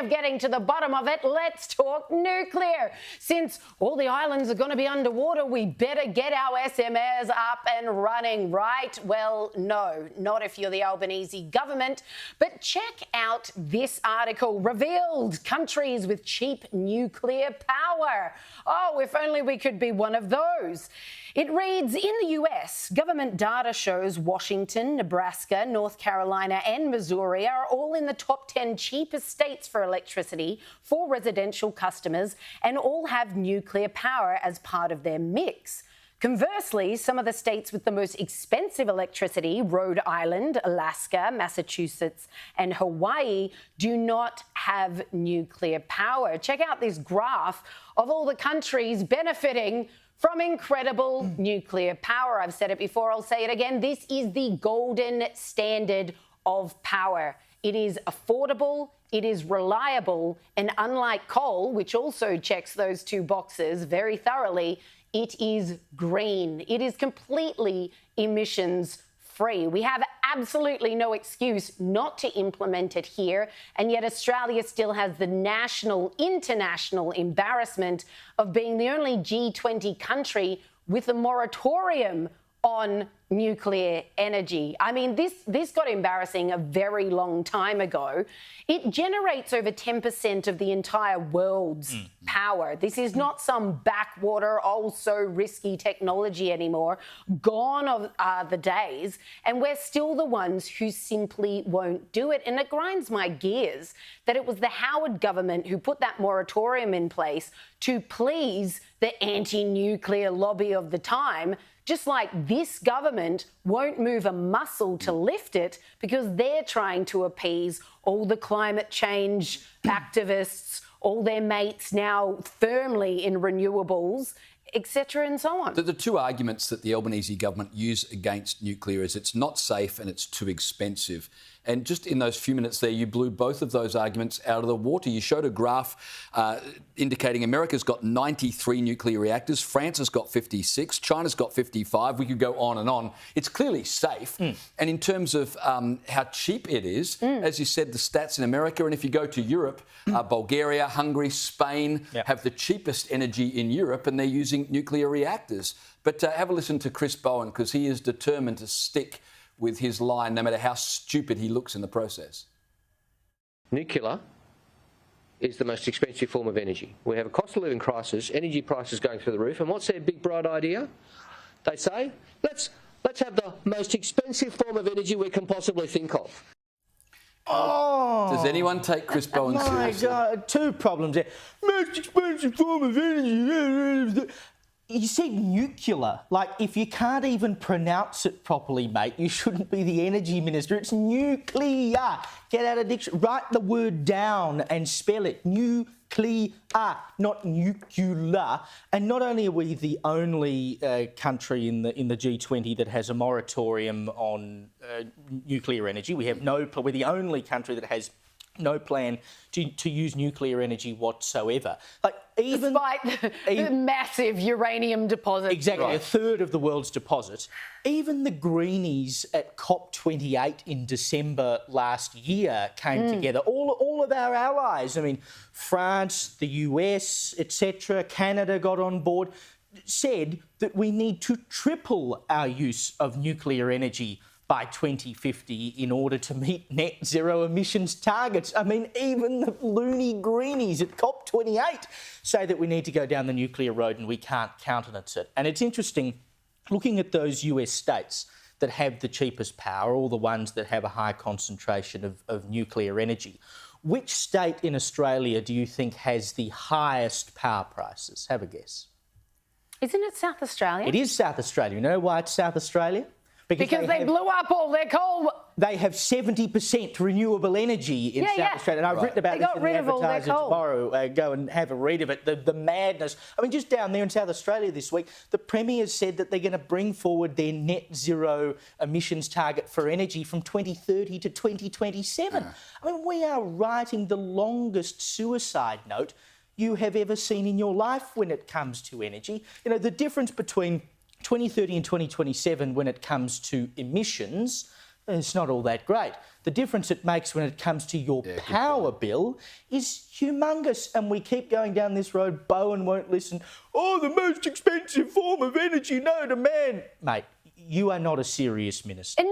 of getting to the bottom of it, let's talk nuclear. Since all the islands are going to be underwater, we better get our SMRs up and running, right? Well, no, not if you're the Albanese government. But check out this article. Revealed countries with cheap nuclear power. Oh, if only we could be one of those. It reads, in the US, government data shows Washington, Nebraska, North Carolina and Missouri are all in the top 10 cheapest states for electricity for residential customers and all have nuclear power as part of their mix. Conversely, some of the states with the most expensive electricity, Rhode Island, Alaska, Massachusetts and Hawaii, do not have nuclear power. Check out this graph of all the countries benefiting from incredible nuclear power. I've said it before, I'll say it again. This is the golden standard of power. It is affordable, it is reliable, and unlike coal, which also checks those two boxes very thoroughly, it is green. It is completely emissions free. We have absolutely no excuse not to implement it here, and yet Australia still has the international embarrassment of being the only G20 country with a moratorium on nuclear energy. I mean, this got embarrassing a very long time ago. It generates over 10% of the entire world's power. This is not some backwater, so risky technology anymore. Gone are the days, and we're still the ones who simply won't do it. And it grinds my gears that it was the Howard government who put that moratorium in place to please the anti-nuclear lobby of the time, just like this government won't move a muscle to lift it because they're trying to appease all the climate change activists, all their mates now firmly in renewables, etc. and so on. The two arguments that the Albanese government use against nuclear is it's not safe and it's too expensive. And just in those few minutes there, you blew both of those arguments out of the water. You showed a graph indicating America's got 93 nuclear reactors, France has got 56, China's got 55. We could go on and on. It's clearly safe. And in terms of how cheap it is, as you said, the stats in America, and if you go to Europe, Bulgaria, Hungary, Spain have the cheapest energy in Europe, and they're using nuclear reactors. But have a listen to Chris Bowen, because he is determined to stick with his line, no matter how stupid he looks in the process. Nuclear is the most expensive form of energy. We have a cost of living crisis, energy prices going through the roof, and what's their big bright idea? They say, let's have the most expensive form of energy we can possibly think of. Oh, does anyone take Chris Bowen seriously? My God, two problems there. Most expensive form of energy. You said nuclear. Like, if you can't even pronounce it properly, mate, you shouldn't be the energy minister. It's nuclear. Get out of dictionary. Write the word down and spell it. Nuclear, not nuclear. And not only are we the only country in the G20 that has a moratorium on nuclear energy, we're the only country that has no plan to use nuclear energy whatsoever. Like, even despite the massive uranium deposits. Exactly, a third of the world's deposits. Even the greenies at COP28 in December last year came together. All of our allies, I mean, France, the US, etc., Canada got on board, said that we need to triple our use of nuclear energy by 2050 in order to meet net zero emissions targets. I mean, even the loony greenies at COP28 say that we need to go down the nuclear road and we can't countenance it. And it's interesting, looking at those US states that have the cheapest power, all the ones that have a high concentration of nuclear energy, which state in Australia do you think has the highest power prices? Have a guess. Isn't it South Australia? It is South Australia. You know why it's South Australia? Because they blew up all their coal. They have 70% renewable energy in South Australia. And I've written about this in the Advertiser tomorrow. Go and have a read of it. The madness. I mean, just down there in South Australia this week, the Premier said that they're going to bring forward their net zero emissions target for energy from 2030 to 2027. I mean, we are writing the longest suicide note you have ever seen in your life when it comes to energy. You know, the difference between 2030 and 2027 when it comes to emissions it's not all that great. The difference it makes when it comes to your power bill is humongous, and we keep going down this road. Bowen won't listen. Oh, the most expensive form of energy known to man. Mate, you are not a serious minister.